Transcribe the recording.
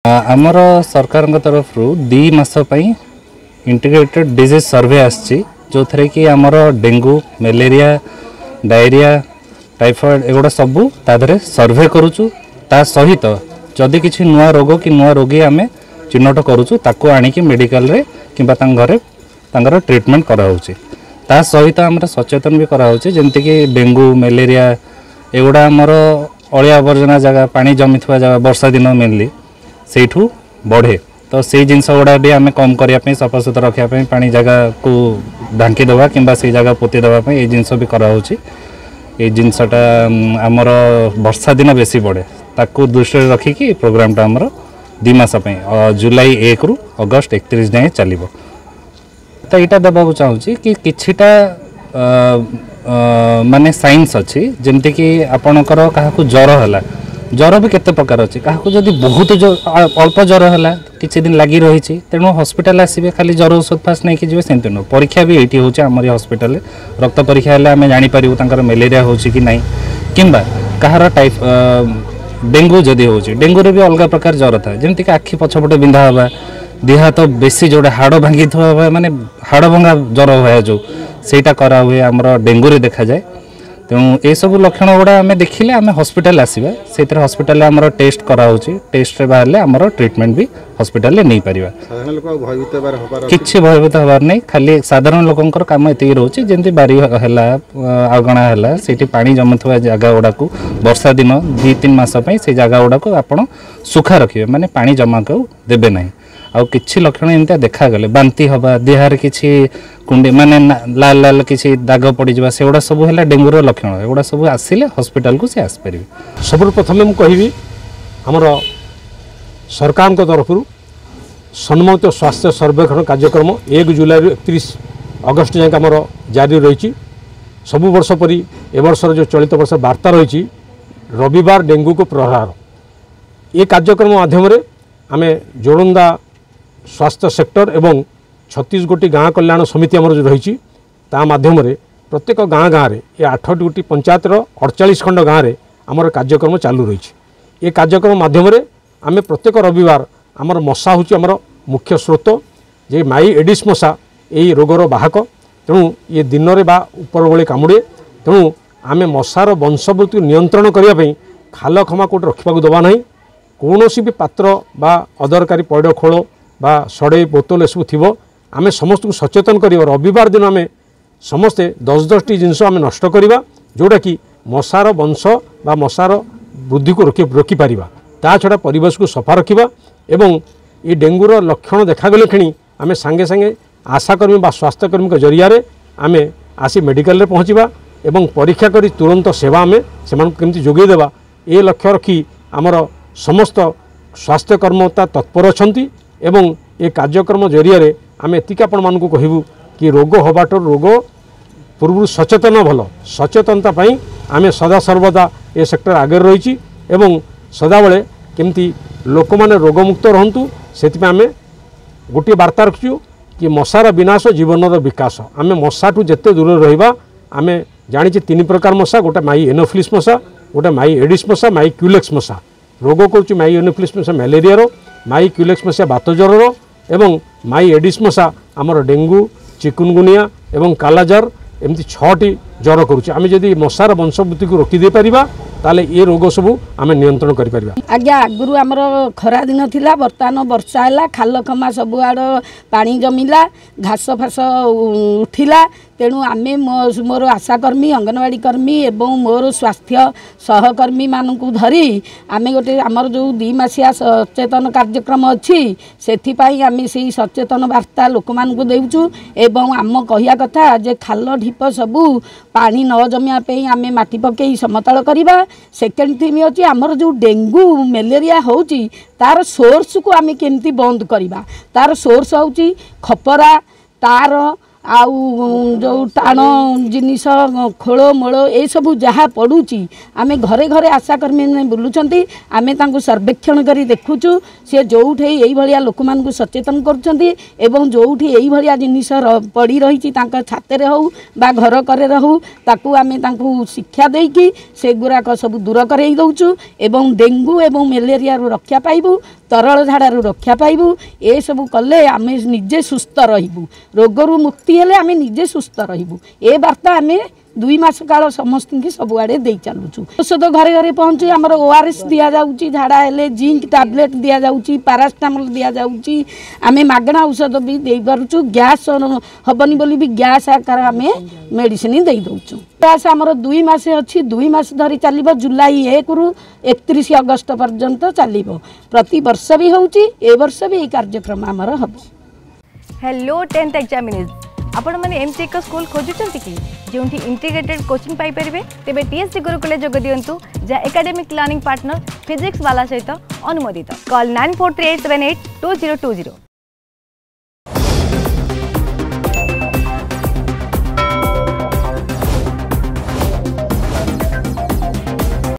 आमर सरकार तरफ दी मास इंटीग्रेटेड डिजीज सर्वे आसी जो थे कि आमर डेंगू मलेरिया डायरिया टाइफॉइड एगुड़ा सबू तादरे सर्वे करुचु ता सहित जदि किसी नुआ रोग कि नुआ रोगी आम चिन्हट करुचु ताको आनिकी मेडिकल रे किंबा घरे तांकर ट्रीटमेंट कराउछि ता सहित आमर सचेतन भी कराउछि जेमति कि डेंगू मलेरिया एगुड़ा आमर अलिया आवर्जना जगह पानी जमी थवा जगह वर्षा दिन मेनली सेठू बढ़े तो से जिनस गुड़ा भी आम कम करने सफा सुतरा रखापी पानी जगह को ढांकी देवा कि जगह पोती देवाई ये जिनस भी कराऊँच ये जिनसटा आमर वर्षा दिन बेसी बढ़े ताकू दृष्टि रखिकी प्रोग्रामटा आमर 2 मास जुलाई 1 रु अगस्त 31 जाए चलो तो यहाँ देवाक चाहूँगी कि किछिटा माने साइंस अच्छी जमती कि आपणकर क्या ज्वर है ज्वर भी केते प्रकार अच्छी क्या जदि बहुत अल्प ज्वर है किसी दिन लगी रही तेणु हॉस्पिटल आसवे खाली ज्वर औषध फास्ट नहीं कि सेमती नुह परीक्षा भी ये होम हॉस्पिटल रक्त परीक्षा है आम जापर मलेरिया हो कि नहीं किंबा कहार टाइप डेंगू जदि हो डेंगू रे भी अलग प्रकार ज्वर था जमती कि आखि पछपटे बिंधा हवा देह हाथ बेसी जोड़े हाड़ भांगी माने हाड़ भंगा ज्वर हुए जो सेटा करा हुए आमर डेंगू रे देखा जाए तेणु ये सब लक्षण गुड़ा आम देखिले आम हॉस्पिटल आसवा से हॉस्पिटल आमर टेस्ट कराऊँच टेस्ट बाहर आमर ट्रीटमेंट भी हॉस्पिटल नहीं पारिबा किछि भयभीत हबार नहीं खाली साधारण लोकंकर काम एति रोचे जेंति बारी हला आगणा हला सेठी पानी जमुथवा जगह गुड़ा को वर्षा दिन 2-3 मास पई से जगह गुड़ा को आपण सुखा रखिबे माने पानी जमा को देबे नहीं आउ किछि लक्षण एमता देखा गले बांती हवा देहार किछि कुंडी माने लाल लाल किछि दाग पड़ी जबा सेउडा सब हैला डेंगू रो लक्षण एगुडा सब आसिले हॉस्पिटल को से आस परिबे सब प्रथम हम कहिबी हमर सरकार को तरफ सम्मिलित स्वास्थ्य सर्वेक्षण कार्यक्रम 1 जुलाई 31 अगस्त जाए आमर जारी रही सब वर्ष परी ए वर्षर जो चलित वर्ष वार्ता रही रविवार डेंगू को प्रहार ये कार्यक्रम माध्यम आम जोरंदा स्वास्थ्य सेक्टर एवं 36 गोटी गाँ कल्याण समिति आमर जो रही माध्यम प्रत्येक गाँ गाँव में ये 8 गोटी पंचायत 48 खंड गाँव में आमर कार्यक्रम चालू रही ये कार्यक्रम माध्यम आम प्रत्येक रविवार आमर मशा हूँ आमर मुख्य स्रोत जे माई एडिस मशा यही रोगर बाहक तेणु ये दिन में बा उपरबली कामुड़े तेणु आम मशार वंशवृत्ति नियंत्रण करने खाल खमा कोट रखा दबा ना कौन भी पात्र बा अदरकारी पैड़ खोल बा सड़े बोतल एसबू थी आम समस्त को सचेतन कर रविवार दिन आम समस्ते 10-10टी जिनस आम नष्ट करवा जोटा कि मशार वंश बा मशार वृद्धि को रोकीपर ता छड़ा परिवेश को सफा रखा एवं ये डेंगूर लक्षण देखागले क्षणी आम सांगे सांगे आशाकर्मी बा स्वास्थ्यकर्मी के जरिया आम आसी मेडिकल पहुँचवा एवं परीक्षा करी तुरंत सेवा आम से केमती जोगेदेवा ये लक्ष्य रखी आमर समस्त स्वास्थ्य कर्मकर्ता तत्पर अच्छा एवं ये कार्यक्रम जरिया आम एतिक आपण मानक कहबू कि रोग हबाट रोग पूर्व सचेतन भल सचेतनता आम सदा सर्वदा ये सेक्टर आगे रही एवं सदाबले केमती लोक मैंने रोगमुक्त रहतु से आम गोटे वार्ता रखु कि मशार विनाश जीवन विकास आम मशाठू जिते दूर रहा आम जानी 3 प्रकार मशा गोटे माई एनोफिलिस मशा गोटे माई एडिस मशा माई क्यूलेक्स मशा रोग करुच्ची माई एनोफिलिस मशा मलेरिया माई क्यूलेक्स मशा बात ज्वर एवं माई एडिस मशा आमर डेंगू चिकुनगुनिया एवं कालाजार एमती 6टी ज्वर करुच्ची आम जदि मशार वंशवृद्धि को रोकी पारिबा ताले ये रोग सबू आम नियंत्रण करिपारिबा। आज्ञा आगुरु आमर खरा दिन थिला बर्तमान वर्षा है खाल खमा सब आड़ पानी जमिला घास फास उठिला तेणु आमे मोर आशाकर्मी अंगनवाड़ी कर्मी एवं मोर स्वास्थ्य सहकर्मी मानक धरी आमे गोटे आमर जो 2 मासिया सचेतन कार्यक्रम अच्छी से आम से सचेतन वार्ता लोक मानक देउचु एवं आम कहिया कथा जे खाल ढीप सबू पानी न जमियापी आम माटी पकई समतल करवा सेकेंड थिंग अच्छी आमर जो डेंगू मलेरिया होची तार सोर्स को आम केमती बंद करवा तार सोर्स होची खपरा तार आउ जो टाण जिनिस खोलमोल ये सब जहाँ पड़ुची आम घरे घरे आशाकर्मी ने बुलूँ आम सर्वेक्षण कर देखुचु सी जो ये लोक मान सचेतन करुँच जो ये जिनिस पड़ रही छाते हो बा घर करे हो ताकू आम शिक्षा देकी से गुराक सब दूर कर दौचु एवं डेंगू एवं मलेरिया रक्षा पाइबू तरल झाड़ू रक्षा पाइबू ये सब कले आम निजे सुस्थ रहिबू रोगरू मुक्ति हेले आम निजे सुस्थ रहिबू ए वार्ता आम 2 मास काल समस्त की सबुआड़े दे चलुचु औषध घरे घरे पहुँचे आमर ORS दि जाऊँगी झाड़ा हेले जिंक टैबलेट दि जाऊँगी पारासिटामोल दि जाऊँगी आम मागणा औषध भी दे पारुचु गैस हबनी बोली भी गैस आकार आम मेडिसिन दे दौचु गैस आमर 2 मास अच्छी 2 मास धरी चलो जुलाई 1 रु 31 अगस्त पर्यंत चलो प्रति वर्ष भी होउची ए वर्ष भी कार्यक्रम आमर हम। हेलो 10th एग्जामिनीज आपण मैंने एमती एक स्कूल खोजुंट कि जो इंटीग्रेटेड कोचिंग पाइपर तेरे TSC गुरुकुल जोग दिंतु जहाँ एकेडमिक लर्निंग पार्टनर फिजिक्स वाला सहित अनुमोदित कॉल 9438782020।